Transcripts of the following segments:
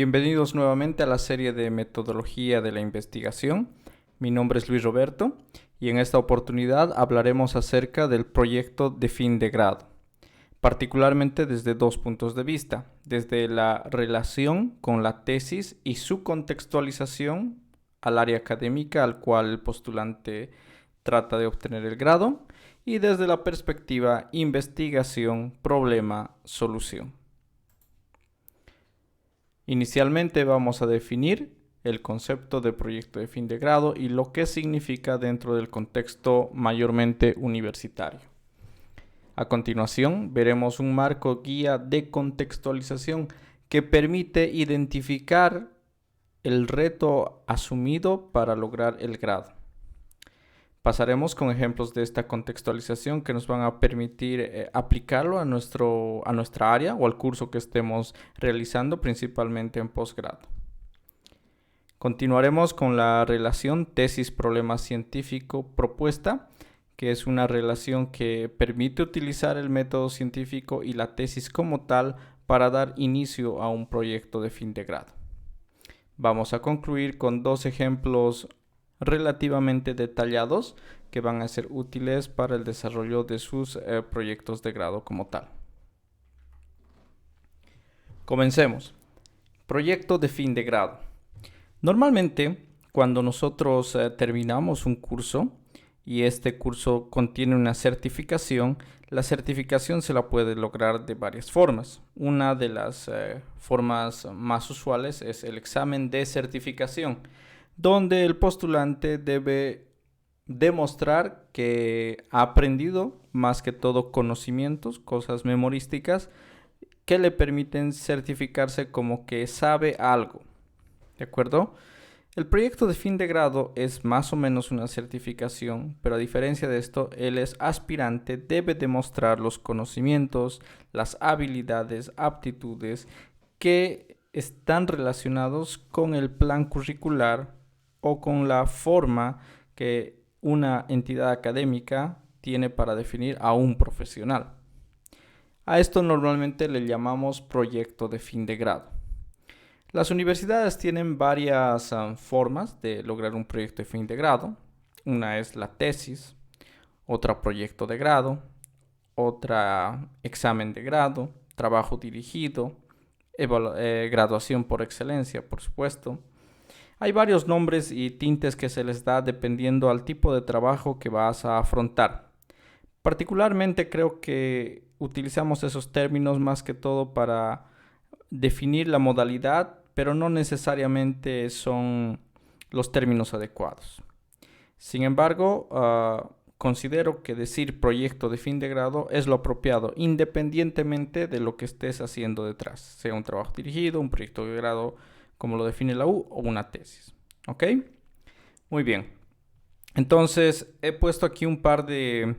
Bienvenidos nuevamente a la serie de Metodología de la Investigación. Mi nombre es Luis Roberto y en esta oportunidad hablaremos acerca del proyecto de fin de grado, particularmente desde dos puntos de vista, desde la relación con la tesis y su contextualización al área académica al cual el postulante trata de obtener el grado y desde la perspectiva investigación, problema, solución. Inicialmente vamos a definir el concepto de proyecto de fin de grado y lo que significa dentro del contexto mayormente universitario. A continuación veremos un marco guía de contextualización que permite identificar el reto asumido para lograr el grado. Pasaremos con ejemplos de esta contextualización que nos van a permitir aplicarlo a nuestra área o al curso que estemos realizando, principalmente en posgrado. Continuaremos con la relación tesis-problema científico-propuesta, que es una relación que permite utilizar el método científico y la tesis como tal para dar inicio a un proyecto de fin de grado. Vamos a concluir con dos ejemplos relativamente detallados que van a ser útiles para el desarrollo de sus proyectos de grado como tal. Comencemos. Proyecto de fin de grado. Normalmente, cuando nosotros terminamos un curso y este curso contiene una certificación, la certificación se la puede lograr de varias formas. Una de las formas más usuales es el examen de certificación, donde el postulante debe demostrar que ha aprendido más que todo conocimientos, cosas memorísticas, que le permiten certificarse como que sabe algo. ¿De acuerdo? El proyecto de fin de grado es más o menos una certificación, pero a diferencia de esto, el aspirante debe demostrar los conocimientos, las habilidades, aptitudes que están relacionados con el plan curricular o con la forma que una entidad académica tiene para definir a un profesional. A esto normalmente le llamamos proyecto de fin de grado. Las universidades tienen varias formas de lograr un proyecto de fin de grado. Una es la tesis, otra proyecto de grado, otra examen de grado, trabajo dirigido, graduación por excelencia, por supuesto. Hay varios nombres y tintes que se les da dependiendo al tipo de trabajo que vas a afrontar. Particularmente creo que utilizamos esos términos más que todo para definir la modalidad, pero no necesariamente son los términos adecuados. Sin embargo, considero que decir proyecto de fin de grado es lo apropiado, independientemente de lo que estés haciendo detrás, sea un trabajo dirigido, un proyecto de grado como lo define la U, o una tesis. ¿Ok? Muy bien. Entonces, he puesto aquí un par de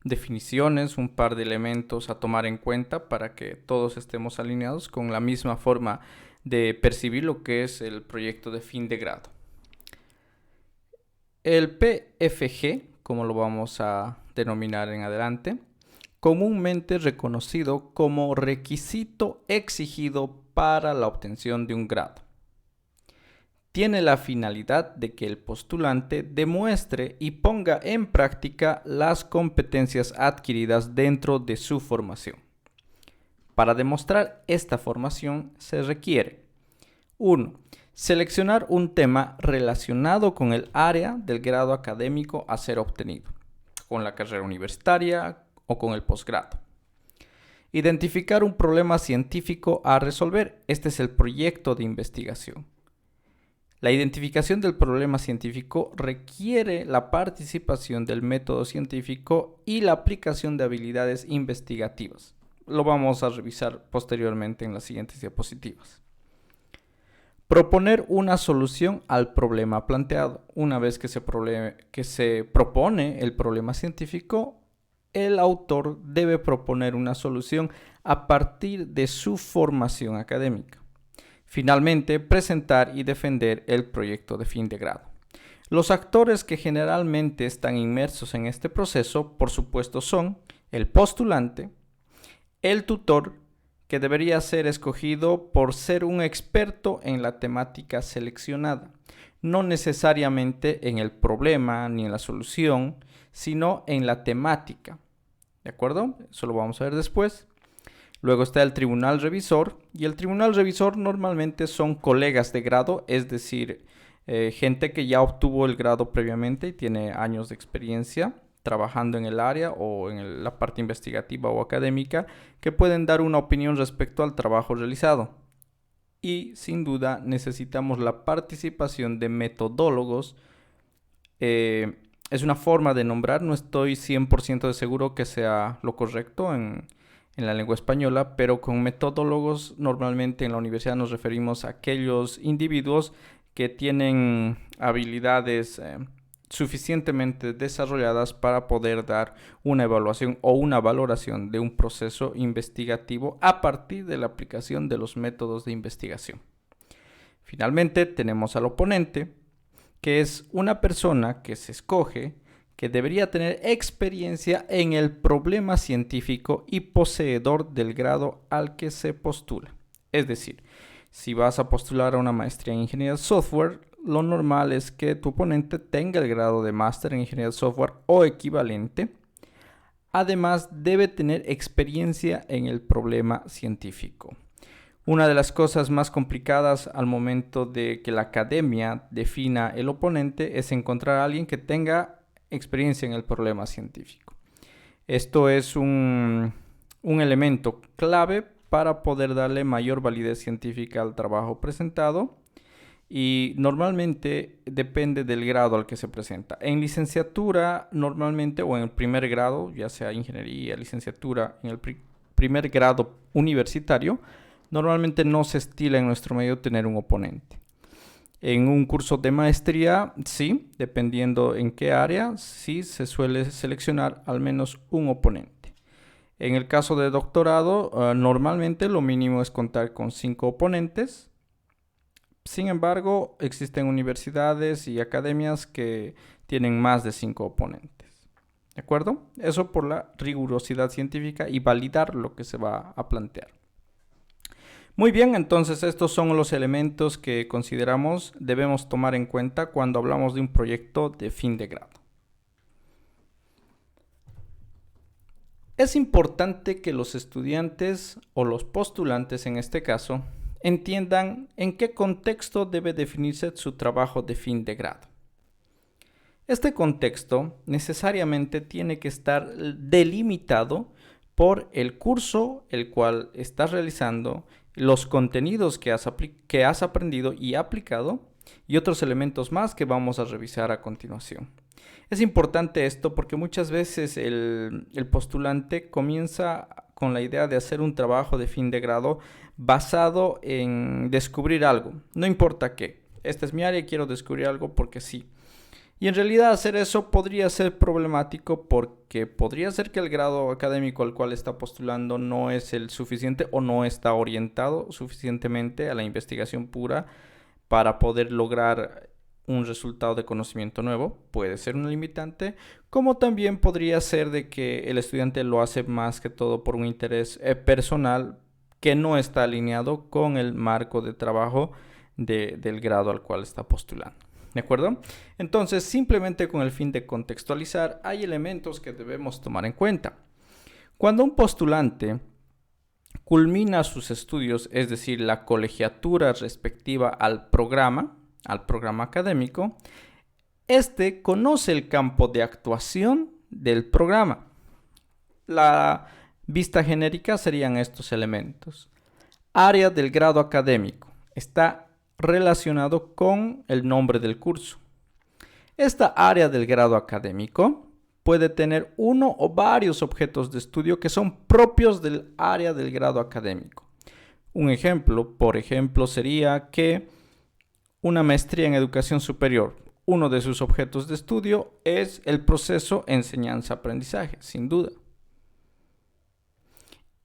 definiciones, un par de elementos a tomar en cuenta para que todos estemos alineados con la misma forma de percibir lo que es el proyecto de fin de grado. El PFG, como lo vamos a denominar en adelante, comúnmente reconocido como requisito exigido para la obtención de un grado, tiene la finalidad de que el postulante demuestre y ponga en práctica las competencias adquiridas dentro de su formación. Para demostrar esta formación se requiere 1. Seleccionar un tema relacionado con el área del grado académico a ser obtenido, con la carrera universitaria o con el posgrado. Identificar un problema científico a resolver. Este es el proyecto de investigación. La identificación del problema científico requiere la participación del método científico y la aplicación de habilidades investigativas. Lo vamos a revisar posteriormente en las siguientes diapositivas. Proponer una solución al problema planteado. Una vez que se propone el problema científico, el autor debe proponer una solución a partir de su formación académica. Finalmente, presentar y defender el proyecto de fin de grado. Los actores que generalmente están inmersos en este proceso, por supuesto, son el postulante, el tutor, que debería ser escogido por ser un experto en la temática seleccionada, no necesariamente en el problema ni en la solución, sino en la temática. ¿De acuerdo? Eso lo vamos a ver después. Luego está el tribunal revisor, y el tribunal revisor normalmente son colegas de grado, es decir, gente que ya obtuvo el grado previamente y tiene años de experiencia trabajando en el área o en la parte investigativa o académica, que pueden dar una opinión respecto al trabajo realizado. Y sin duda necesitamos la participación de metodólogos. Es una forma de nombrar, no estoy 100% de seguro que sea lo correcto en la lengua española, pero con metodólogos normalmente en la universidad nos referimos a aquellos individuos que tienen habilidades suficientemente desarrolladas para poder dar una evaluación o una valoración de un proceso investigativo a partir de la aplicación de los métodos de investigación. Finalmente tenemos al oponente, que es una persona que se escoge que debería tener experiencia en el problema científico y poseedor del grado al que se postula. Es decir, si vas a postular a una maestría en ingeniería de software, lo normal es que tu oponente tenga el grado de máster en ingeniería de software o equivalente. Además, debe tener experiencia en el problema científico. Una de las cosas más complicadas al momento de que la academia defina el oponente es encontrar a alguien que tenga experiencia en el problema científico. Esto es un elemento clave para poder darle mayor validez científica al trabajo presentado, y normalmente depende del grado al que se presenta. En licenciatura normalmente, o en el primer grado, ya sea ingeniería, licenciatura, en el primer grado universitario, normalmente no se estila en nuestro medio tener un oponente. En un curso de maestría, sí, dependiendo en qué área, sí se suele seleccionar al menos un oponente. En el caso de doctorado, normalmente lo mínimo es contar con 5 oponentes. Sin embargo, existen universidades y academias que tienen más de 5 oponentes. ¿De acuerdo? Eso por la rigurosidad científica y validar lo que se va a plantear. Muy bien, entonces estos son los elementos que consideramos debemos tomar en cuenta cuando hablamos de un proyecto de fin de grado. Es importante que los estudiantes o los postulantes en este caso entiendan en qué contexto debe definirse su trabajo de fin de grado. Este contexto necesariamente tiene que estar delimitado por el curso el cual estás realizando, los contenidos que has aprendido y aplicado, y otros elementos más que vamos a revisar a continuación. Es importante esto porque muchas veces el postulante comienza con la idea de hacer un trabajo de fin de grado basado en descubrir algo, no importa qué. Esta es mi área y quiero descubrir algo porque sí. Y en realidad hacer eso podría ser problemático porque podría ser que el grado académico al cual está postulando no es el suficiente o no está orientado suficientemente a la investigación pura para poder lograr un resultado de conocimiento nuevo. Puede ser un limitante, como también podría ser de que el estudiante lo hace más que todo por un interés personal que no está alineado con el marco de trabajo del grado al cual está postulando. ¿De acuerdo? Entonces, simplemente con el fin de contextualizar, hay elementos que debemos tomar en cuenta. Cuando un postulante culmina sus estudios, es decir, la colegiatura respectiva al programa académico, este conoce el campo de actuación del programa. La vista genérica serían estos elementos. Área del grado académico. Está relacionado con el nombre del curso. Esta área del grado académico puede tener uno o varios objetos de estudio que son propios del área del grado académico. Un ejemplo, por ejemplo, sería que una maestría en educación superior, uno de sus objetos de estudio es el proceso enseñanza-aprendizaje, sin duda.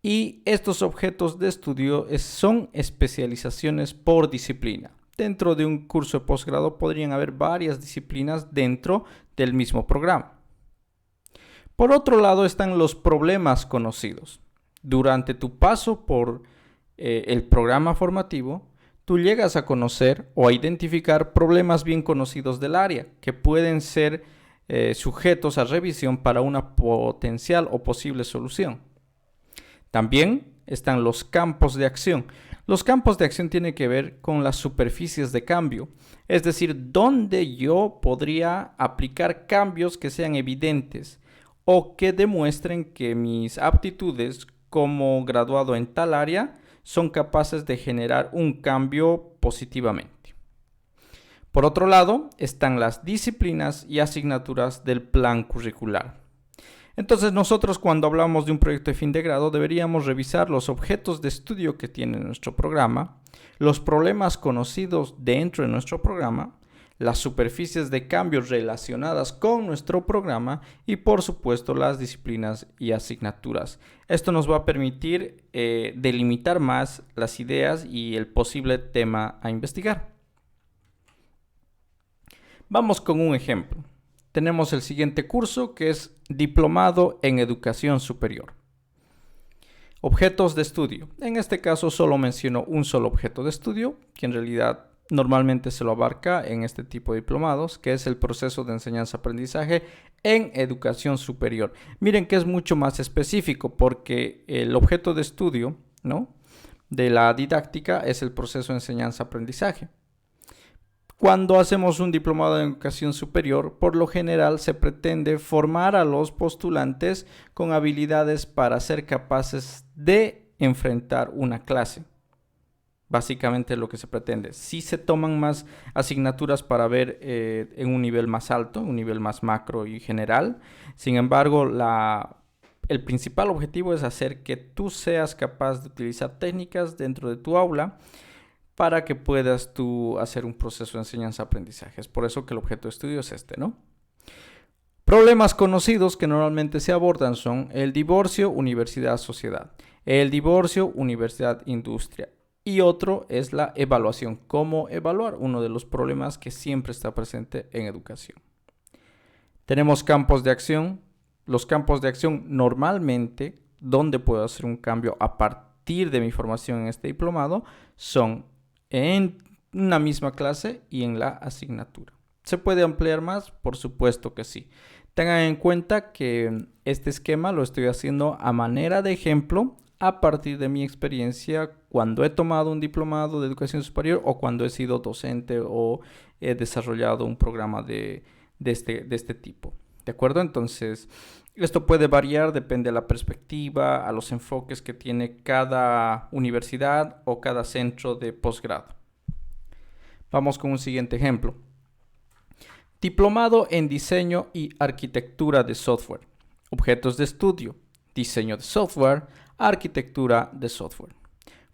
Y estos objetos de estudio son especializaciones por disciplina. Dentro de un curso de posgrado podrían haber varias disciplinas dentro del mismo programa. Por otro lado están los problemas conocidos. Durante tu paso por el programa formativo, tú llegas a conocer o a identificar problemas bien conocidos del área que pueden ser sujetos a revisión para una potencial o posible solución. También están los campos de acción. Los campos de acción tienen que ver con las superficies de cambio, es decir, dónde yo podría aplicar cambios que sean evidentes o que demuestren que mis aptitudes como graduado en tal área son capaces de generar un cambio positivamente. Por otro lado, están las disciplinas y asignaturas del plan curricular. Entonces nosotros cuando hablamos de un proyecto de fin de grado deberíamos revisar los objetos de estudio que tiene nuestro programa, los problemas conocidos dentro de nuestro programa, las superficies de cambio relacionadas con nuestro programa y por supuesto las disciplinas y asignaturas. Esto nos va a permitir delimitar más las ideas y el posible tema a investigar. Vamos con un ejemplo. Tenemos el siguiente curso que es Diplomado en Educación Superior. Objetos de estudio. En este caso solo menciono un solo objeto de estudio, que en realidad normalmente se lo abarca en este tipo de diplomados, que es el proceso de enseñanza-aprendizaje en educación superior. Miren que es mucho más específico porque el objeto de estudio, ¿no?, de la didáctica es el proceso de enseñanza-aprendizaje. Cuando hacemos un diplomado en educación superior, por lo general se pretende formar a los postulantes con habilidades para ser capaces de enfrentar una clase. Básicamente lo que se pretende. Sí se toman más asignaturas para ver en un nivel más alto, un nivel más macro y general. Sin embargo, el principal objetivo es hacer que tú seas capaz de utilizar técnicas dentro de tu aula para que puedas tú hacer un proceso de enseñanza-aprendizaje. Es por eso que el objeto de estudio es este, ¿no? Problemas conocidos que normalmente se abordan son el divorcio, universidad-sociedad, el divorcio, universidad-industria y otro es la evaluación. ¿Cómo evaluar? Uno de los problemas que siempre está presente en educación. Tenemos campos de acción. Los campos de acción normalmente, donde puedo hacer un cambio a partir de mi formación en este diplomado, son en una misma clase y en la asignatura. ¿Se puede ampliar más? Por supuesto que sí. Tengan en cuenta que este esquema lo estoy haciendo a manera de ejemplo a partir de mi experiencia cuando he tomado un diplomado de educación superior o cuando he sido docente o he desarrollado un programa de este tipo. ¿De acuerdo? Entonces, esto puede variar, depende de la perspectiva, a los enfoques que tiene cada universidad o cada centro de posgrado. Vamos con un siguiente ejemplo. Diplomado en Diseño y Arquitectura de Software. Objetos de estudio. Diseño de software, arquitectura de software.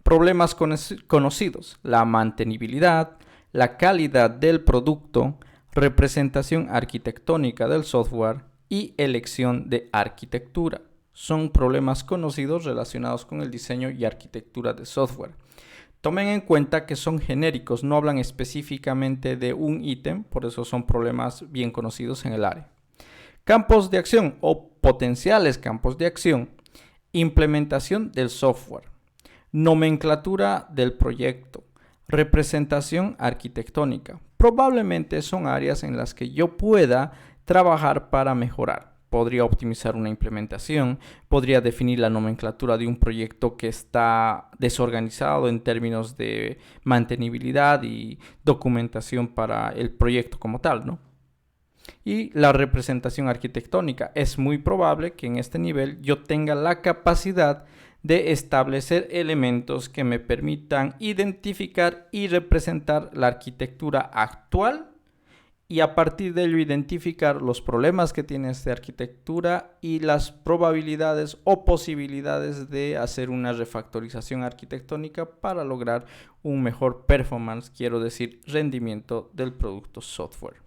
Problemas conocidos. La mantenibilidad, la calidad del producto, representación arquitectónica del software y elección de arquitectura. Son problemas conocidos relacionados con el diseño y arquitectura de software. Tomen en cuenta que son genéricos, no hablan específicamente de un ítem, por eso son problemas bien conocidos en el área. Campos de acción o potenciales campos de acción. Implementación del software. Nomenclatura del proyecto. Representación arquitectónica. Probablemente son áreas en las que yo pueda trabajar para mejorar. Podría optimizar una implementación, podría definir la nomenclatura de un proyecto que está desorganizado en términos de mantenibilidad y documentación para el proyecto como tal, ¿no? Y la representación arquitectónica. Es muy probable que en este nivel yo tenga la capacidad de establecer elementos que me permitan identificar y representar la arquitectura actual y a partir de ello identificar los problemas que tiene esta arquitectura y las probabilidades o posibilidades de hacer una refactorización arquitectónica para lograr un mejor performance, quiero decir, rendimiento del producto software.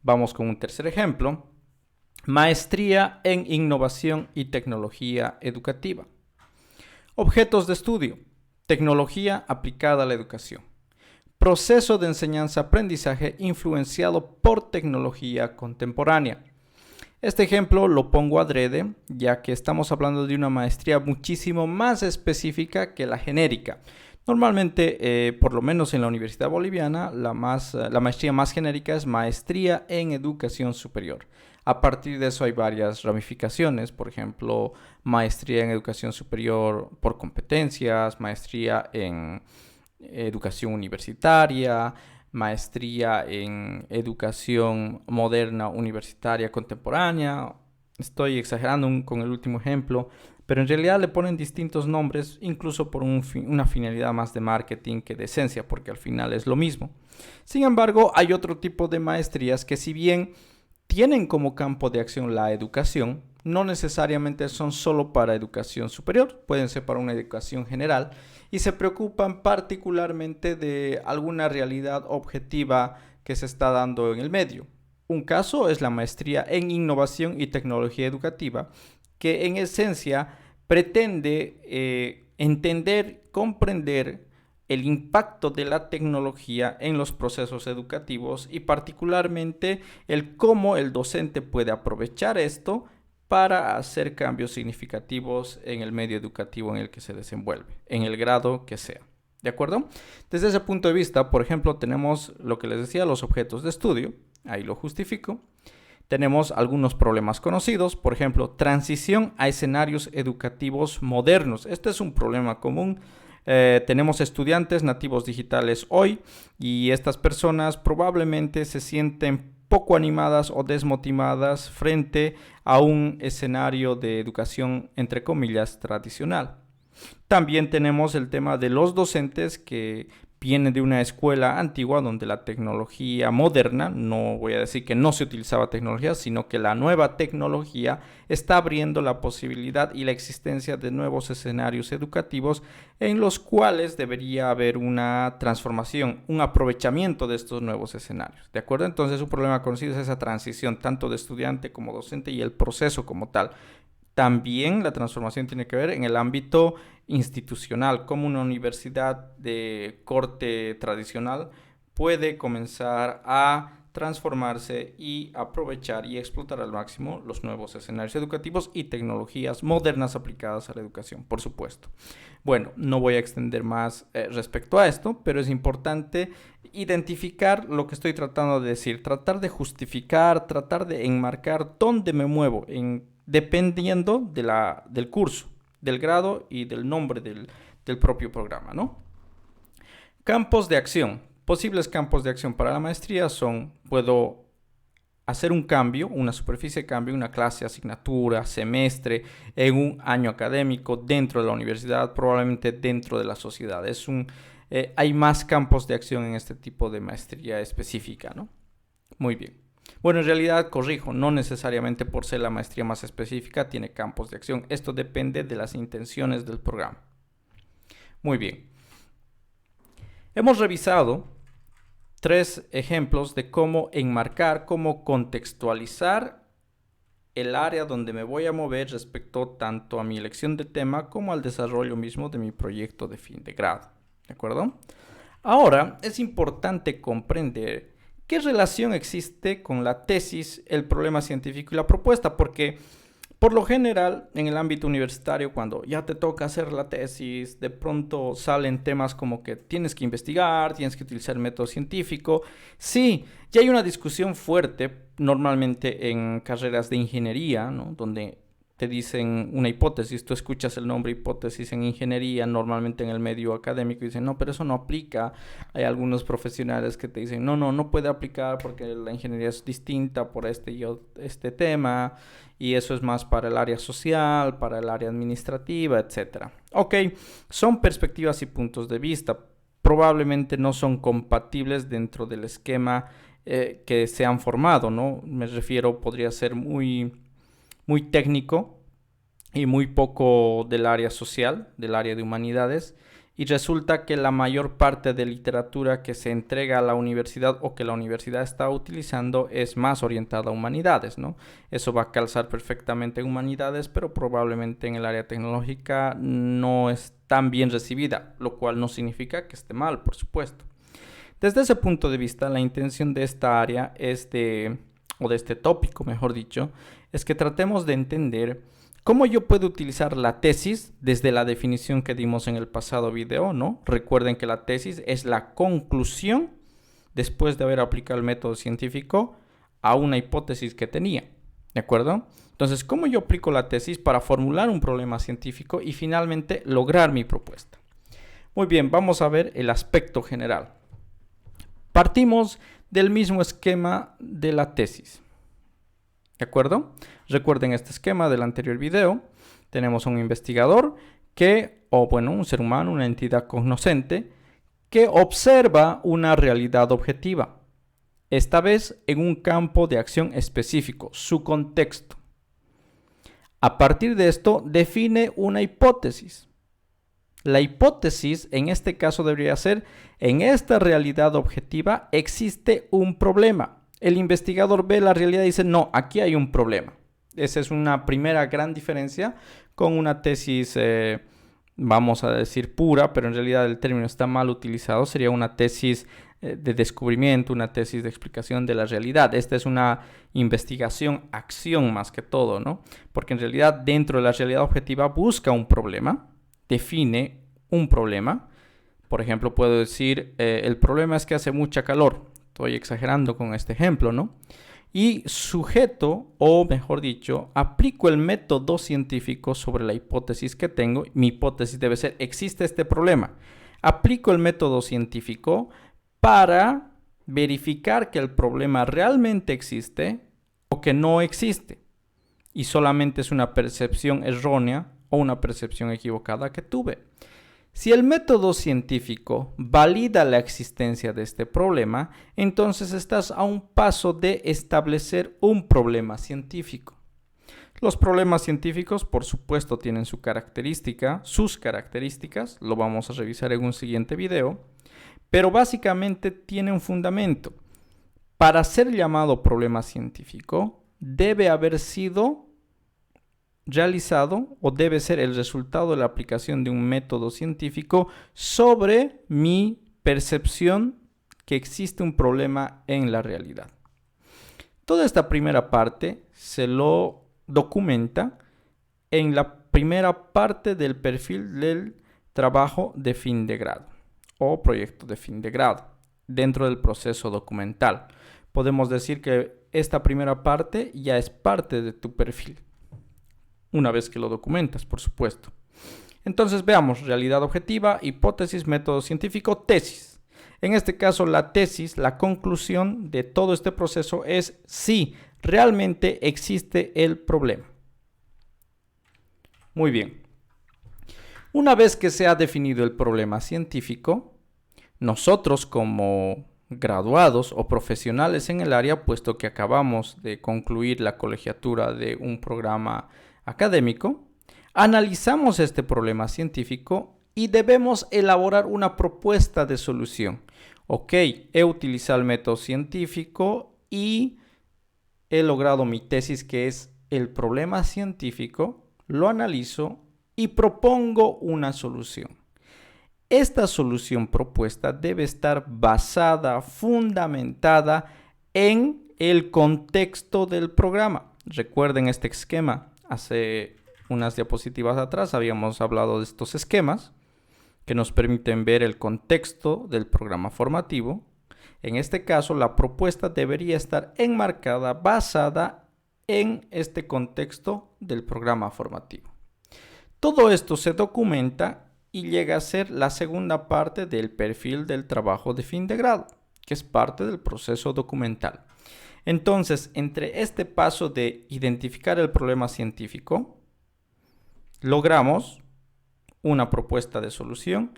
Vamos con un tercer ejemplo. Maestría en Innovación y Tecnología Educativa. Objetos de estudio. Tecnología aplicada a la educación. Proceso de enseñanza-aprendizaje influenciado por tecnología contemporánea. Este ejemplo lo pongo adrede, ya que estamos hablando de una maestría muchísimo más específica que la genérica. Normalmente, por lo menos en la Universidad Boliviana, la maestría más genérica es maestría en educación superior. A partir de eso hay varias ramificaciones, por ejemplo, maestría en educación superior por competencias, maestría en educación universitaria, maestría en educación moderna universitaria contemporánea. Estoy exagerando con el último ejemplo, pero en realidad le ponen distintos nombres, incluso por una finalidad más de marketing que de esencia, porque al final es lo mismo. Sin embargo, hay otro tipo de maestrías que, si bien tienen como campo de acción la educación, no necesariamente son solo para educación superior, pueden ser para una educación general y se preocupan particularmente de alguna realidad objetiva que se está dando en el medio. Un caso es la maestría en innovación y tecnología educativa, que en esencia pretende entender, comprender el impacto de la tecnología en los procesos educativos y particularmente el cómo el docente puede aprovechar esto para hacer cambios significativos en el medio educativo en el que se desenvuelve, en el grado que sea. ¿De acuerdo? Desde ese punto de vista, por ejemplo, tenemos lo que les decía, los objetos de estudio, ahí lo justifico. Tenemos algunos problemas conocidos, por ejemplo, transición a escenarios educativos modernos. Este es un problema común. Tenemos estudiantes nativos digitales hoy y estas personas probablemente se sienten poco animadas o desmotivadas frente a un escenario de educación, entre comillas, tradicional. También tenemos el tema de los docentes que vienen de una escuela antigua donde la tecnología moderna, no voy a decir que no se utilizaba tecnología, sino que la nueva tecnología está abriendo la posibilidad y la existencia de nuevos escenarios educativos en los cuales debería haber una transformación, un aprovechamiento de estos nuevos escenarios. ¿De acuerdo? Entonces, un problema conocido es esa transición tanto de estudiante como docente y el proceso como tal. También la transformación tiene que ver en el ámbito institucional, como una universidad de corte tradicional puede comenzar a transformarse y aprovechar y explotar al máximo los nuevos escenarios educativos y tecnologías modernas aplicadas a la educación, por supuesto. Bueno, no voy a extender más respecto a esto, pero es importante identificar lo que estoy tratando de decir, tratar de justificar, tratar de enmarcar dónde me muevo dependiendo del curso, del grado y del nombre del propio programa, ¿no? Campos de acción. Posibles campos de acción para la maestría son, puedo hacer un cambio, una superficie de cambio, una clase, asignatura, semestre, en un año académico, dentro de la universidad, probablemente dentro de la sociedad. Hay más campos de acción en este tipo de maestría específica, ¿no? Muy bien. Bueno, en realidad, corrijo, no necesariamente por ser la maestría más específica tiene campos de acción. Esto depende de las intenciones del programa. Muy bien. Hemos revisado 3 ejemplos de cómo enmarcar, cómo contextualizar el área donde me voy a mover respecto tanto a mi elección de tema como al desarrollo mismo de mi proyecto de fin de grado. ¿De acuerdo? Ahora, es importante comprender qué relación existe con la tesis, el problema científico y la propuesta, porque por lo general en el ámbito universitario, cuando ya te toca hacer la tesis, de pronto salen temas como que tienes que investigar, tienes que utilizar el método científico. Sí, ya hay una discusión fuerte normalmente en carreras de ingeniería, ¿no? Donde te dicen una hipótesis, tú escuchas el nombre hipótesis en ingeniería, normalmente en el medio académico, y dicen, no, pero eso no aplica. Hay algunos profesionales que te dicen, no puede aplicar porque la ingeniería es distinta por este tema, y eso es más para el área social, para el área administrativa, etcétera. Ok, son perspectivas y puntos de vista. Probablemente no son compatibles dentro del esquema que se han formado, ¿no? Me refiero, podría ser muy técnico y muy poco del área social, del área de humanidades, y resulta que la mayor parte de literatura que se entrega a la universidad o que la universidad está utilizando es más orientada a humanidades, ¿no? Eso va a calzar perfectamente en humanidades, pero probablemente en el área tecnológica no es tan bien recibida, lo cual no significa que esté mal, por supuesto. Desde ese punto de vista, la intención de esta área es de o de este tópico, mejor dicho, es que tratemos de entender cómo yo puedo utilizar la tesis desde la definición que dimos en el pasado video, ¿no? Recuerden que la tesis es la conclusión después de haber aplicado el método científico a una hipótesis que tenía, ¿de acuerdo? Entonces, ¿cómo yo aplico la tesis para formular un problema científico y finalmente lograr mi propuesta? Muy bien, vamos a ver el aspecto general. Partimos del mismo esquema de la tesis, ¿de acuerdo? Recuerden este esquema del anterior video. Tenemos un investigador un ser humano, una entidad cognoscente, que observa una realidad objetiva, esta vez en un campo de acción específico, su contexto. A partir de esto, define una hipótesis. La hipótesis, en este caso, debería ser: en esta realidad objetiva existe un problema. El investigador ve la realidad y dice: no, aquí hay un problema. Esa es una primera gran diferencia con una tesis, vamos a decir pura, pero en realidad el término está mal utilizado. Sería una tesis de descubrimiento, una tesis de explicación de la realidad. Esta es una investigación-acción más que todo, ¿no? Porque en realidad dentro de la realidad objetiva busca un problema, define un problema. Por ejemplo, puedo decir, el problema es que hace mucha calor. Estoy exagerando con este ejemplo, ¿no? Y sujeto, o mejor dicho, aplico el método científico sobre la hipótesis que tengo. Mi hipótesis debe ser: existe este problema. Aplico el método científico para verificar que el problema realmente existe o que no existe y solamente es una percepción errónea o una percepción equivocada que tuve. Si el método científico valida la existencia de este problema, entonces estás a un paso de establecer un problema científico. Los problemas científicos, por supuesto, tienen sus características, lo vamos a revisar en un siguiente video, pero básicamente tiene un fundamento. Para ser llamado problema científico, debe haber sido realizado o debe ser el resultado de la aplicación de un método científico sobre mi percepción que existe un problema en la realidad. Toda esta primera parte se lo documenta en la primera parte del perfil del trabajo de fin de grado o proyecto de fin de grado dentro del proceso documental. Podemos decir que esta primera parte ya es parte de tu perfil, una vez que lo documentas, por supuesto. Entonces veamos: realidad objetiva, hipótesis, método científico, tesis. En este caso, la tesis, la conclusión de todo este proceso es si realmente existe el problema. Muy bien. Una vez que se ha definido el problema científico, nosotros como graduados o profesionales en el área, puesto que acabamos de concluir la colegiatura de un programa académico, analizamos este problema científico y debemos elaborar una propuesta de solución. Ok, he utilizado el método científico y he logrado mi tesis, que es el problema científico, lo analizo y propongo una solución. Esta solución propuesta debe estar basada, fundamentada en el contexto del programa. Recuerden este esquema. Hace unas diapositivas atrás habíamos hablado de estos esquemas que nos permiten ver el contexto del programa formativo. En este caso, la propuesta debería estar enmarcada, basada en este contexto del programa formativo. Todo esto se documenta y llega a ser la segunda parte del perfil del trabajo de fin de grado, que es parte del proceso documental. Entonces, entre este paso de identificar el problema científico, logramos una propuesta de solución,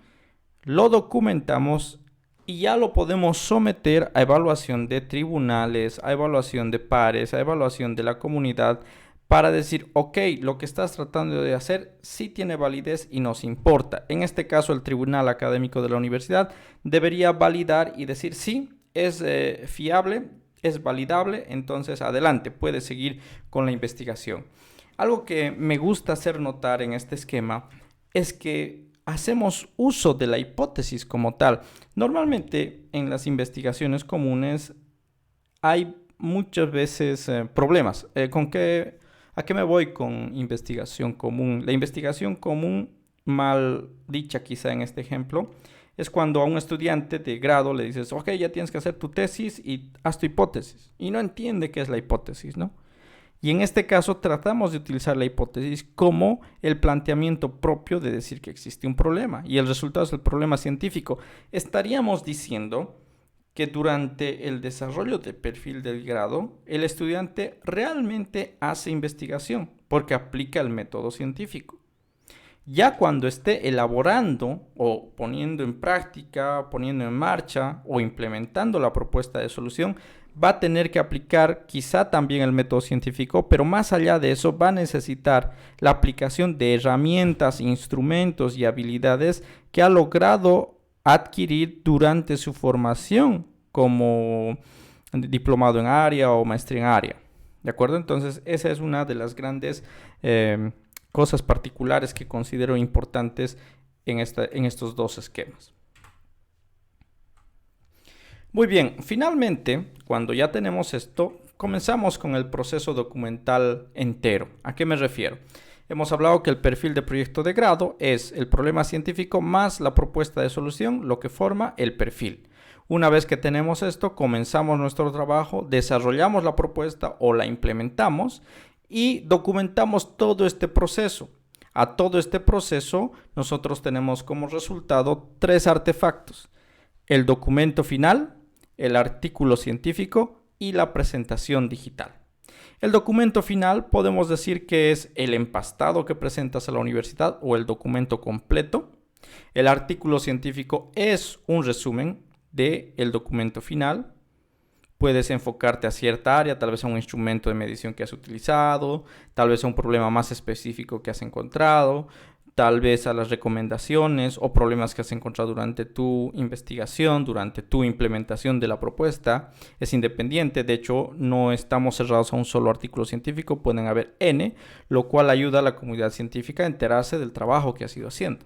lo documentamos y ya lo podemos someter a evaluación de tribunales, a evaluación de pares, a evaluación de la comunidad, para decir: ok, lo que estás tratando de hacer sí tiene validez y nos importa. En este caso, el Tribunal Académico de la Universidad debería validar y decir: sí, es fiable, es validable, entonces adelante, puede seguir con la investigación. Algo que me gusta hacer notar en este esquema es que hacemos uso de la hipótesis como tal. Normalmente en las investigaciones comunes hay muchas veces problemas. ¿A qué me voy con investigación común? La investigación común, mal dicha quizá en este ejemplo, es cuando a un estudiante de grado le dices, ok, ya tienes que hacer tu tesis y haz tu hipótesis. Y no entiende qué es la hipótesis, ¿no? Y en este caso tratamos de utilizar la hipótesis como el planteamiento propio de decir que existe un problema y el resultado es el problema científico. Estaríamos diciendo que durante el desarrollo del perfil del grado, el estudiante realmente hace investigación porque aplica el método científico. Ya cuando esté elaborando o poniendo en práctica, poniendo en marcha o implementando la propuesta de solución, va a tener que aplicar quizá también el método científico, pero más allá de eso va a necesitar la aplicación de herramientas, instrumentos y habilidades que ha logrado adquirir durante su formación como diplomado en área o maestría en área. ¿De acuerdo? Entonces, esa es una de las grandes cosas particulares que considero importantes en estos dos esquemas. Muy bien, finalmente, cuando ya tenemos esto, comenzamos con el proceso documental entero. ¿A qué me refiero? Hemos hablado que el perfil de proyecto de grado es el problema científico más la propuesta de solución, lo que forma el perfil. Una vez que tenemos esto, comenzamos nuestro trabajo, desarrollamos la propuesta o la implementamos y documentamos todo este proceso. A todo este proceso, nosotros tenemos como resultado 3 artefactos: el documento final, el artículo científico y la presentación digital. El documento final podemos decir que es el empastado que presentas a la universidad o el documento completo. El artículo científico es un resumen del documento final. Puedes enfocarte a cierta área, tal vez a un instrumento de medición que has utilizado, tal vez a un problema más específico que has encontrado, tal vez a las recomendaciones o problemas que has encontrado durante tu investigación, durante tu implementación de la propuesta. Es independiente, de hecho no estamos cerrados a un solo artículo científico, pueden haber N, lo cual ayuda a la comunidad científica a enterarse del trabajo que has ido haciendo.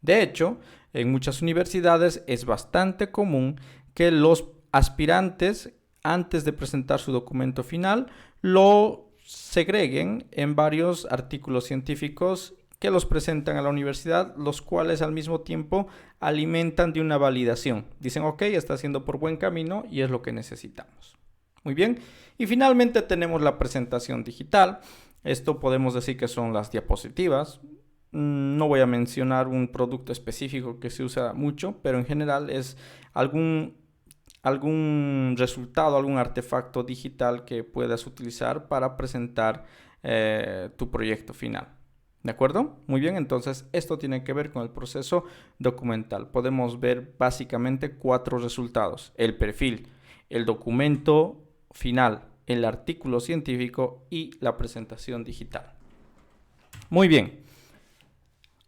De hecho, en muchas universidades es bastante común que los aspirantes, antes de presentar su documento final, lo segreguen en varios artículos científicos que los presentan a la universidad, los cuales al mismo tiempo alimentan de una validación. Dicen, ok, está haciendo por buen camino y es lo que necesitamos. Muy bien. Y finalmente tenemos la presentación digital. Esto podemos decir que son las diapositivas. No voy a mencionar un producto específico que se usa mucho, pero en general es algún resultado, algún artefacto digital que puedas utilizar para presentar tu proyecto final. ¿De acuerdo? Muy bien, entonces esto tiene que ver con el proceso documental. Podemos ver básicamente 4 resultados: el perfil, el documento final, el artículo científico y la presentación digital. Muy bien.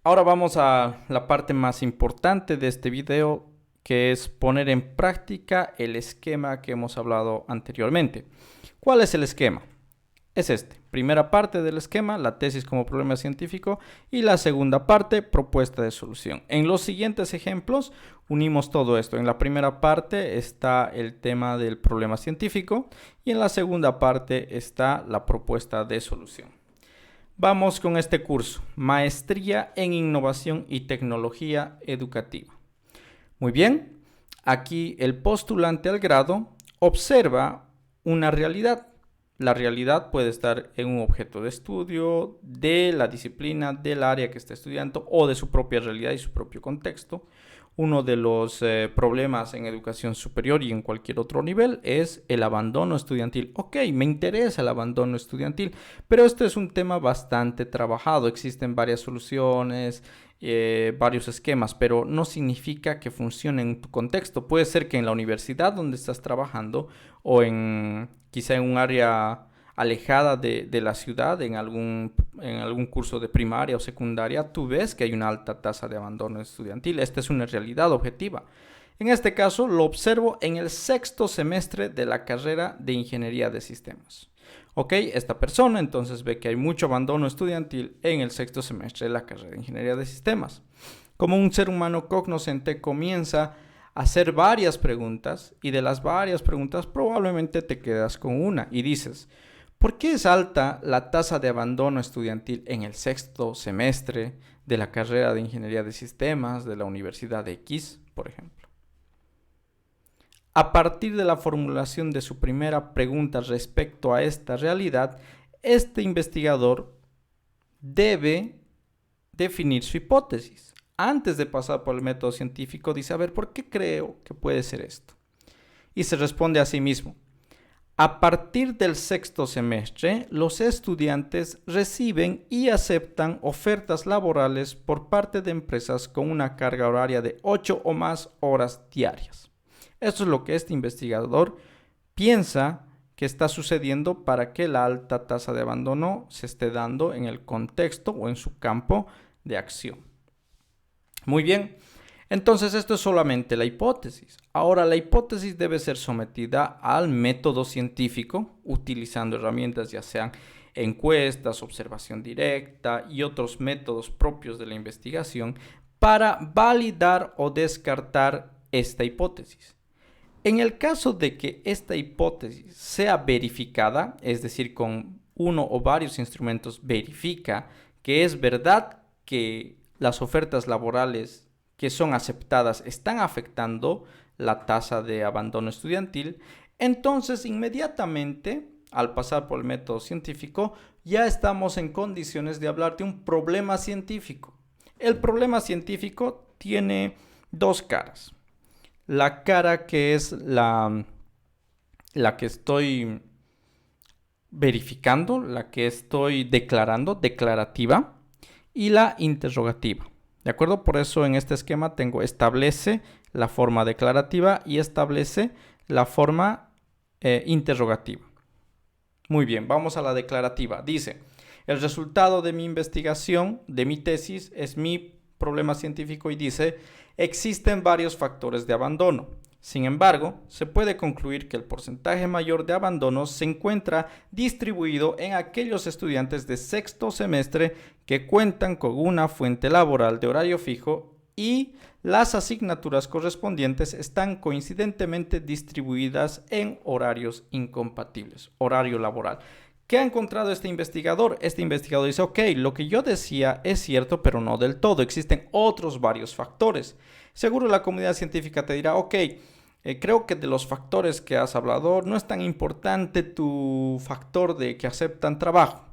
Ahora vamos a la parte más importante de este video, que es poner en práctica el esquema que hemos hablado anteriormente. ¿Cuál es el esquema? Es este. Primera parte del esquema, la tesis como problema científico, y la segunda parte, propuesta de solución. En los siguientes ejemplos unimos todo esto. En la primera parte está el tema del problema científico y en la segunda parte está la propuesta de solución. Vamos con este curso, Maestría en Innovación y Tecnología Educativa. Muy bien, aquí el postulante al grado observa una realidad. La realidad puede estar en un objeto de estudio, de la disciplina, del área que está estudiando o de su propia realidad y su propio contexto. Uno de los problemas en educación superior y en cualquier otro nivel es el abandono estudiantil. Ok, me interesa el abandono estudiantil, pero este es un tema bastante trabajado. Existen varias soluciones, varios esquemas, pero no significa que funcione en tu contexto. Puede ser que en la universidad donde estás trabajando o quizá en un área alejada de la ciudad, en algún curso de primaria o secundaria, tú ves que hay una alta tasa de abandono estudiantil. Esta es una realidad objetiva. En este caso lo observo en el 6º semestre de la carrera de Ingeniería de Sistemas. Ok, esta persona entonces ve que hay mucho abandono estudiantil en el 6º semestre de la carrera de Ingeniería de Sistemas. Como un ser humano cognoscente comienza hacer varias preguntas y de las varias preguntas probablemente te quedas con una y dices, ¿por qué es alta la tasa de abandono estudiantil en el sexto semestre de la carrera de Ingeniería de Sistemas de la Universidad de X, por ejemplo? A partir de la formulación de su primera pregunta respecto a esta realidad, este investigador debe definir su hipótesis. Antes de pasar por el método científico, dice, a ver, ¿por qué creo que puede ser esto? Y se responde a sí mismo. A partir del sexto semestre, los estudiantes reciben y aceptan ofertas laborales por parte de empresas con una carga horaria de 8 o más horas diarias. Esto es lo que este investigador piensa que está sucediendo para que la alta tasa de abandono se esté dando en el contexto o en su campo de acción. Muy bien, entonces esto es solamente la hipótesis. Ahora la hipótesis debe ser sometida al método científico utilizando herramientas ya sean encuestas, observación directa y otros métodos propios de la investigación para validar o descartar esta hipótesis. En el caso de que esta hipótesis sea verificada, es decir, con uno o varios instrumentos verifica que es verdad que las ofertas laborales que son aceptadas están afectando la tasa de abandono estudiantil, entonces inmediatamente, al pasar por el método científico, ya estamos en condiciones de hablar de un problema científico. El problema científico tiene dos caras. La cara que es la que estoy verificando, la que estoy declarando, declarativa, y la interrogativa. ¿De acuerdo? Por eso en este esquema tengo establece la forma declarativa y establece la forma interrogativa. Muy bien, vamos a la declarativa. Dice, el resultado de mi investigación, de mi tesis, es mi problema científico y dice, existen varios factores de abandono. Sin embargo, se puede concluir que el porcentaje mayor de abandonos se encuentra distribuido en aquellos estudiantes de sexto semestre que cuentan con una fuente laboral de horario fijo y las asignaturas correspondientes están coincidentemente distribuidas en horarios incompatibles, horario laboral. ¿Qué ha encontrado este investigador? Este investigador dice, ok, lo que yo decía es cierto, pero no del todo. Existen otros varios factores. Seguro la comunidad científica te dirá, ok, creo que de los factores que has hablado no es tan importante tu factor de que aceptan trabajo.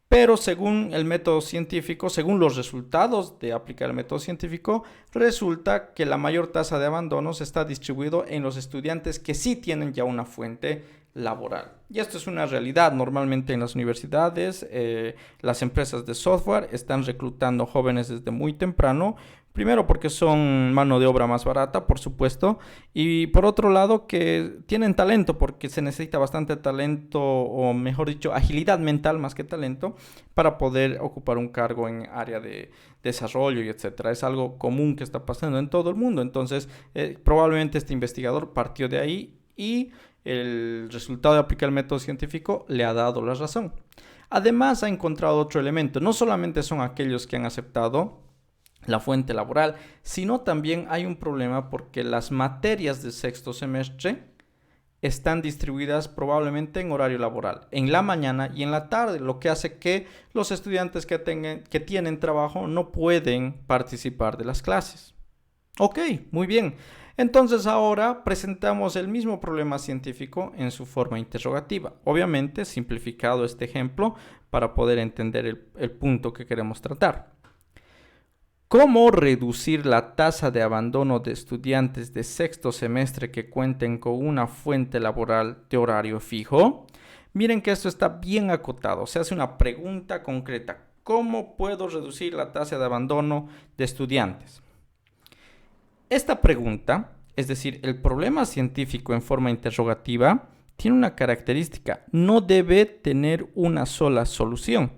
Pero según el método científico, según los resultados de aplicar el método científico, resulta que la mayor tasa de abandonos está distribuido en los estudiantes que sí tienen ya una fuente laboral. Y esto es una realidad. Normalmente en las universidades, las empresas de software están reclutando jóvenes desde muy temprano. Primero porque son mano de obra más barata, por supuesto, y por otro lado que tienen talento, porque se necesita bastante talento, o mejor dicho, agilidad mental más que talento, para poder ocupar un cargo en área de desarrollo y etcétera. Es algo común que está pasando en todo el mundo, entonces probablemente este investigador partió de ahí y el resultado de aplicar el método científico le ha dado la razón. Además ha encontrado otro elemento, no solamente son aquellos que han aceptado la fuente laboral, sino también hay un problema porque las materias de sexto semestre están distribuidas probablemente en horario laboral, en la mañana y en la tarde, lo que hace que los estudiantes que tienen trabajo no pueden participar de las clases. Ok, muy bien. Entonces ahora presentamos el mismo problema científico en su forma interrogativa. Obviamente simplificado este ejemplo para poder entender el punto que queremos tratar. ¿Cómo reducir la tasa de abandono de estudiantes de sexto semestre que cuenten con una fuente laboral de horario fijo? Miren que esto está bien acotado. Se hace una pregunta concreta. ¿Cómo puedo reducir la tasa de abandono de estudiantes? Esta pregunta, es decir, el problema científico en forma interrogativa, tiene una característica. No debe tener una sola solución.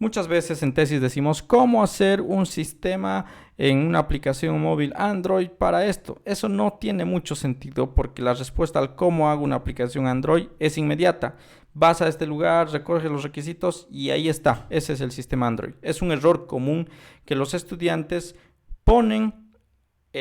Muchas veces en tesis decimos cómo hacer un sistema en una aplicación móvil Android para esto. Eso no tiene mucho sentido porque la respuesta al cómo hago una aplicación Android es inmediata. Vas a este lugar, recoges los requisitos y ahí está. Ese es el sistema Android. Es un error común que los estudiantes ponen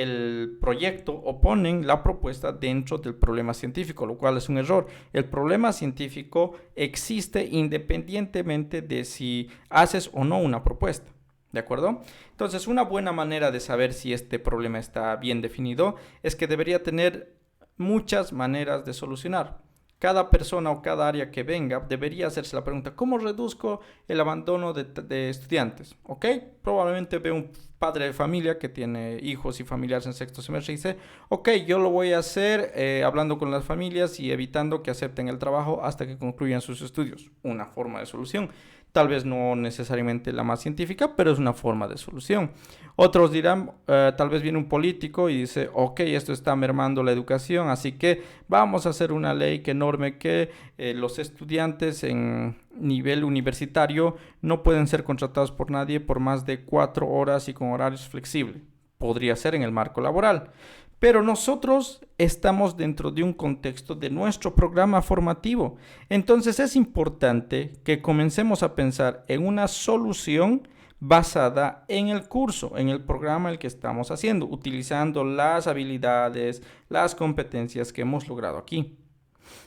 el proyecto o ponen la propuesta dentro del problema científico, lo cual es un error. El problema científico existe independientemente de si haces o no una propuesta. ¿De acuerdo? Entonces, una buena manera de saber si este problema está bien definido es que debería tener muchas maneras de solucionar. Cada persona o cada área que venga debería hacerse la pregunta: ¿cómo reduzco el abandono de estudiantes? ¿Ok? Probablemente ve un padre de familia que tiene hijos y familiares en sexto semestre y dice: ok, yo lo voy a hacer hablando con las familias y evitando que acepten el trabajo hasta que concluyan sus estudios. Una forma de solución. Tal vez no necesariamente la más científica, pero es una forma de solución. Otros dirán, tal vez viene un político y dice: ok, esto está mermando la educación, así que vamos a hacer una ley que norme que los estudiantes en nivel universitario no pueden ser contratados por nadie por más de 4 horas y con horarios flexibles. Podría ser en el marco laboral. Pero nosotros estamos dentro de un contexto de nuestro programa formativo. Entonces es importante que comencemos a pensar en una solución basada en el curso, en el programa el que estamos haciendo, utilizando las habilidades, las competencias que hemos logrado aquí.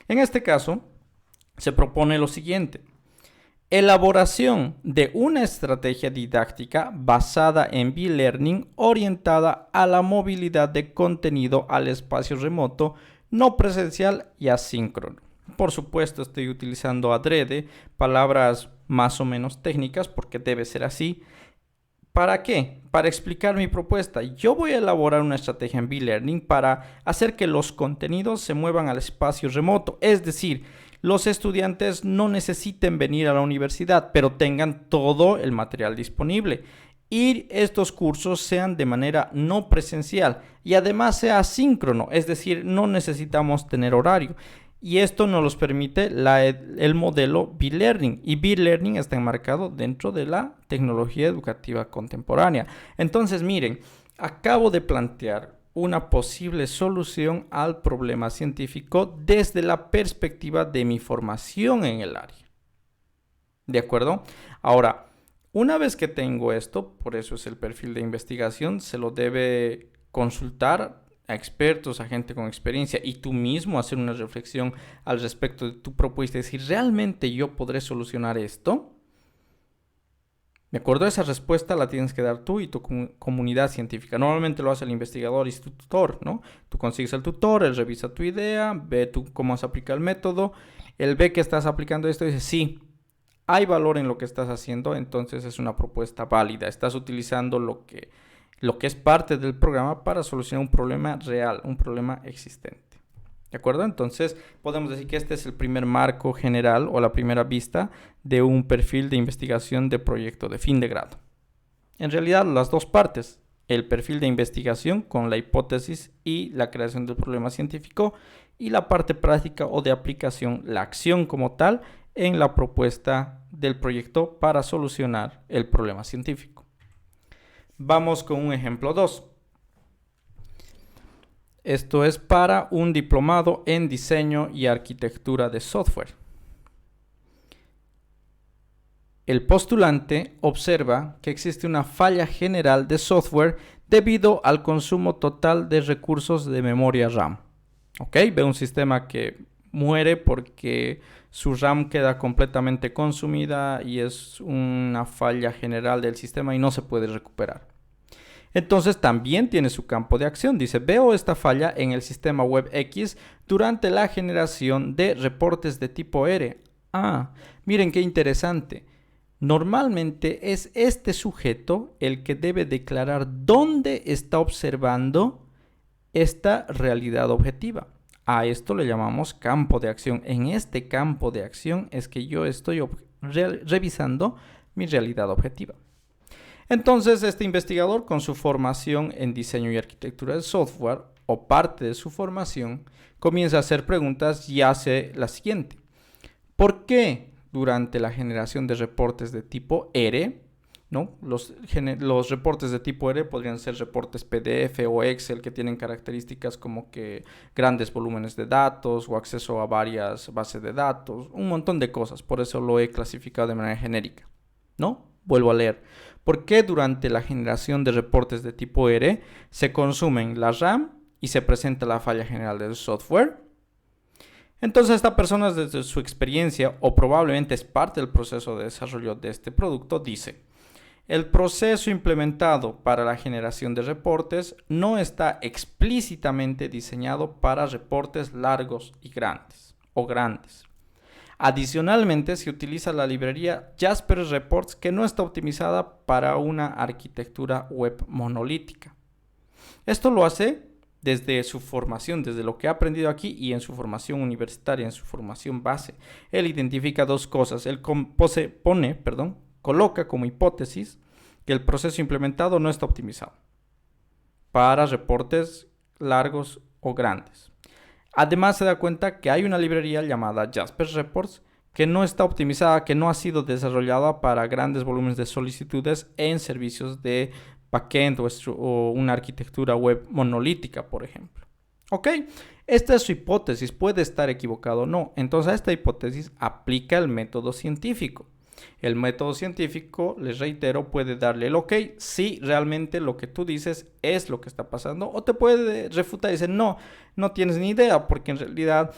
En este caso, se propone lo siguiente: elaboración de una estrategia didáctica basada en B-Learning orientada a la movilidad de contenido al espacio remoto, no presencial y asíncrono. Por supuesto, estoy utilizando adrede palabras más o menos técnicas porque debe ser así. ¿Para qué? Para explicar mi propuesta. Yo voy a elaborar una estrategia en B-Learning para hacer que los contenidos se muevan al espacio remoto, es decir, los estudiantes no necesiten venir a la universidad, pero tengan todo el material disponible. Y estos cursos sean de manera no presencial y además sea asíncrono, es decir, no necesitamos tener horario. Y esto nos los permite el modelo B-Learning. Y B-Learning está enmarcado dentro de la tecnología educativa contemporánea. Entonces, miren, acabo de plantear una posible solución al problema científico desde la perspectiva de mi formación en el área. ¿De acuerdo? Ahora, una vez que tengo esto, por eso es el perfil de investigación, se lo debe consultar a expertos, a gente con experiencia y tú mismo hacer una reflexión al respecto de tu propuesta y decir: ¿realmente yo podré solucionar esto? De acuerdo a esa respuesta la tienes que dar tú y tu comunidad científica. Normalmente lo hace el investigador y su tutor, ¿no? Tú consigues al tutor, él revisa tu idea, ve tú cómo se aplica el método, él ve que estás aplicando esto y dice: sí, hay valor en lo que estás haciendo, entonces es una propuesta válida. Estás utilizando lo que es parte del programa para solucionar un problema real, un problema existente. ¿De acuerdo? Entonces podemos decir que este es el primer marco general o la primera vista de un perfil de investigación de proyecto de fin de grado. En realidad, las dos partes: el perfil de investigación con la hipótesis y la creación del problema científico, y la parte práctica o de aplicación, la acción como tal, en la propuesta del proyecto para solucionar el problema científico. Vamos con un ejemplo 2. Esto es para un diplomado en diseño y arquitectura de software. El postulante observa que existe una falla general de software debido al consumo total de recursos de memoria RAM. ¿Ok? Ve un sistema que muere porque su RAM queda completamente consumida y es una falla general del sistema y no se puede recuperar. Entonces también tiene su campo de acción. Dice: veo esta falla en el sistema web X durante la generación de reportes de tipo R. Miren qué interesante. Normalmente es este sujeto el que debe declarar dónde está observando esta realidad objetiva. A esto le llamamos campo de acción. En este campo de acción es que yo estoy revisando mi realidad objetiva. Entonces, este investigador, con su formación en diseño y arquitectura de software, o parte de su formación, comienza a hacer preguntas y hace la siguiente: ¿por qué durante la generación de reportes de tipo R, ¿no? Los reportes de tipo R podrían ser reportes PDF o Excel que tienen características como que grandes volúmenes de datos o acceso a varias bases de datos, un montón de cosas, por eso lo he clasificado de manera genérica, ¿no? Vuelvo a leer. ¿Por qué durante la generación de reportes de tipo R se consumen la RAM y se presenta la falla general del software? Entonces esta persona desde su experiencia o probablemente es parte del proceso de desarrollo de este producto dice: el proceso implementado para la generación de reportes no está explícitamente diseñado para reportes largos y grandes o grandes. Adicionalmente, se utiliza la librería Jasper Reports que no está optimizada para una arquitectura web monolítica. Esto lo hace desde su formación, desde lo que ha aprendido aquí y en su formación universitaria, en su formación base. Él identifica dos cosas. Él coloca como hipótesis que el proceso implementado no está optimizado para reportes largos o grandes. Además se da cuenta que hay una librería llamada Jasper Reports que no está optimizada, que no ha sido desarrollada para grandes volúmenes de solicitudes en servicios de backend o una arquitectura web monolítica, por ejemplo. Ok, esta es su hipótesis, puede estar equivocado o no. Entonces a esta hipótesis aplica el método científico. El método científico, les reitero, puede darle el ok si realmente lo que tú dices es lo que está pasando, o te puede refutar y decir no tienes ni idea, porque en realidad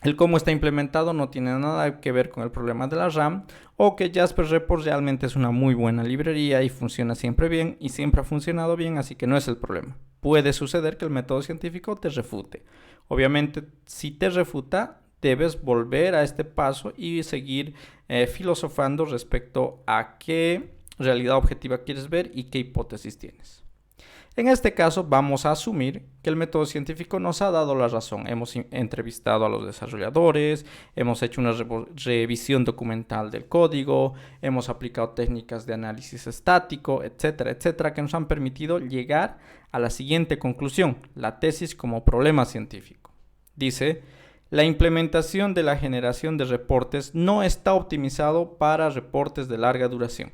el cómo está implementado no tiene nada que ver con el problema de la RAM, o que Jasper Reports realmente es una muy buena librería y funciona siempre bien y siempre ha funcionado bien, así que no es el problema. Puede suceder que el método científico te refute. Obviamente, si te refuta, debes volver a este paso y seguir filosofando respecto a qué realidad objetiva quieres ver y qué hipótesis tienes. En este caso vamos a asumir que el método científico nos ha dado la razón. Hemos entrevistado a los desarrolladores, hemos hecho una revisión documental del código, hemos aplicado técnicas de análisis estático, etcétera, etcétera, que nos han permitido llegar a la siguiente conclusión, la tesis como problema científico. Dice: la implementación de la generación de reportes no está optimizado para reportes de larga duración.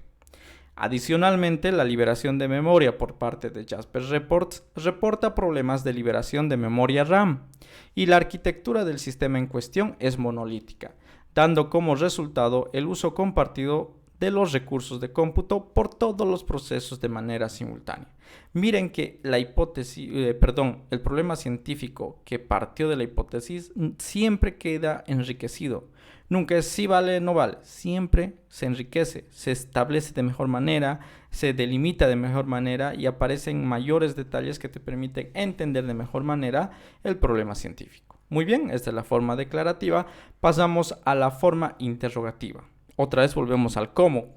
Adicionalmente, la liberación de memoria por parte de Jasper Reports reporta problemas de liberación de memoria RAM y la arquitectura del sistema en cuestión es monolítica, dando como resultado el uso compartido de los recursos de cómputo por todos los procesos de manera simultánea. Miren que el problema científico que partió de la hipótesis siempre queda enriquecido. Nunca es sí vale, no vale. Siempre se enriquece, se establece de mejor manera, se delimita de mejor manera y aparecen mayores detalles que te permiten entender de mejor manera el problema científico. Muy bien, esta es la forma declarativa. Pasamos a la forma interrogativa. Otra vez volvemos al cómo.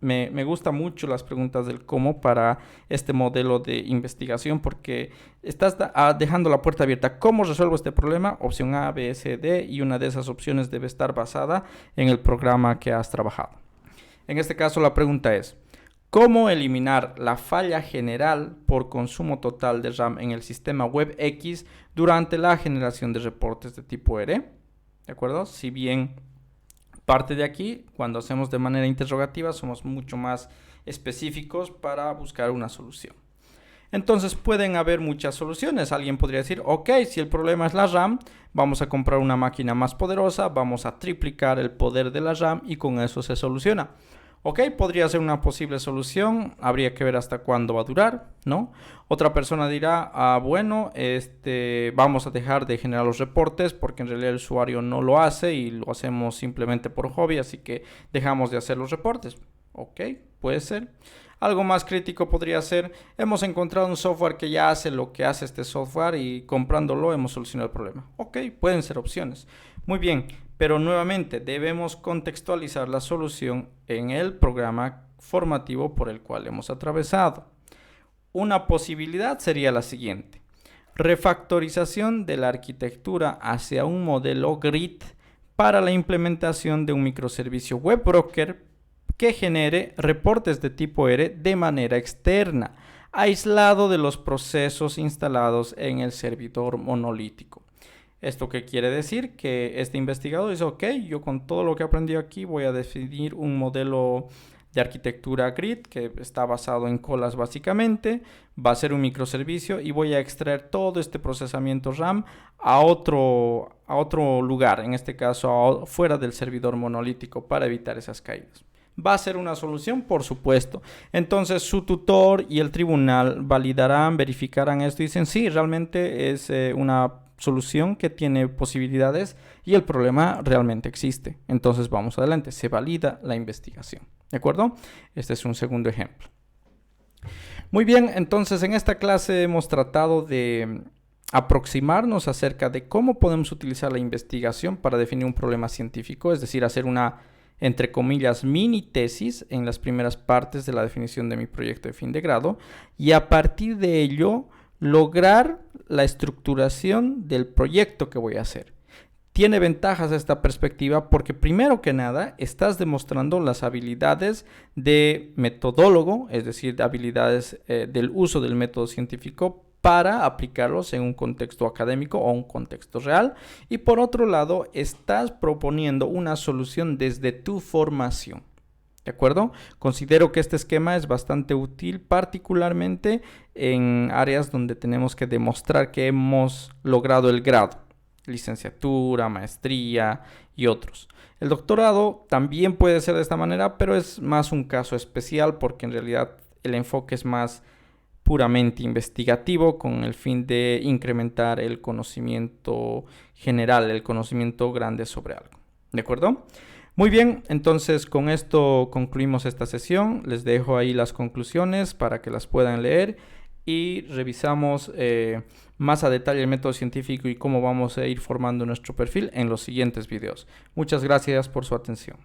Me gustan mucho las preguntas del cómo para este modelo de investigación porque estás dejando la puerta abierta. ¿Cómo resuelvo este problema? Opción A, B, C, D, y una de esas opciones debe estar basada en el programa que has trabajado. En este caso la pregunta es: ¿cómo eliminar la falla general por consumo total de RAM en el sistema web X durante la generación de reportes de tipo R? ¿De acuerdo? Si bien parte de aquí, cuando hacemos de manera interrogativa, somos mucho más específicos para buscar una solución. Entonces pueden haber muchas soluciones. Alguien podría decir, ok, si el problema es la RAM, vamos a comprar una máquina más poderosa, vamos a triplicar el poder de la RAM y con eso se soluciona. Ok, podría ser una posible solución, habría que ver hasta cuándo va a durar, ¿no? Otra persona dirá, vamos a dejar de generar los reportes porque en realidad el usuario no lo hace y lo hacemos simplemente por hobby, así que dejamos de hacer los reportes. Ok, puede ser. Algo más crítico podría ser, hemos encontrado un software que ya hace lo que hace este software y comprándolo hemos solucionado el problema. Ok, pueden ser opciones. Muy bien, pero nuevamente debemos contextualizar la solución en el programa formativo por el cual hemos atravesado. Una posibilidad sería la siguiente: refactorización de la arquitectura hacia un modelo GRID para la implementación de un microservicio web broker que genere reportes de tipo R de manera externa, aislado de los procesos instalados en el servidor monolítico. ¿Esto qué quiere decir? Que este investigador dice, ok, yo con todo lo que he aprendido aquí voy a definir un modelo de arquitectura GRID que está basado en colas básicamente, va a ser un microservicio y voy a extraer todo este procesamiento RAM a otro lugar, en este caso fuera del servidor monolítico para evitar esas caídas. ¿Va a ser una solución? Por supuesto. Entonces su tutor y el tribunal validarán, verificarán esto y dicen, sí, realmente es una solución que tiene posibilidades y el problema realmente existe. Entonces vamos adelante, se valida la investigación. ¿De acuerdo? Este es un segundo ejemplo. Muy bien, entonces en esta clase hemos tratado de aproximarnos acerca de cómo podemos utilizar la investigación para definir un problema científico, es decir, hacer una, entre comillas, mini tesis en las primeras partes de la definición de mi proyecto de fin de grado y a partir de ello lograr la estructuración del proyecto que voy a hacer. Tiene ventajas esta perspectiva porque primero que nada estás demostrando las habilidades de metodólogo, es decir, habilidades del uso del método científico para aplicarlos en un contexto académico o un contexto real. Y por otro lado, estás proponiendo una solución desde tu formación. ¿De acuerdo? Considero que este esquema es bastante útil, particularmente en áreas donde tenemos que demostrar que hemos logrado el grado. Licenciatura, maestría y otros. El doctorado también puede ser de esta manera, pero es más un caso especial porque en realidad el enfoque es más puramente investigativo con el fin de incrementar el conocimiento general, el conocimiento grande sobre algo. ¿De acuerdo? Muy bien, entonces con esto concluimos esta sesión. Les dejo ahí las conclusiones para que las puedan leer y revisamos más a detalle el método científico y cómo vamos a ir formando nuestro perfil en los siguientes videos. Muchas gracias por su atención.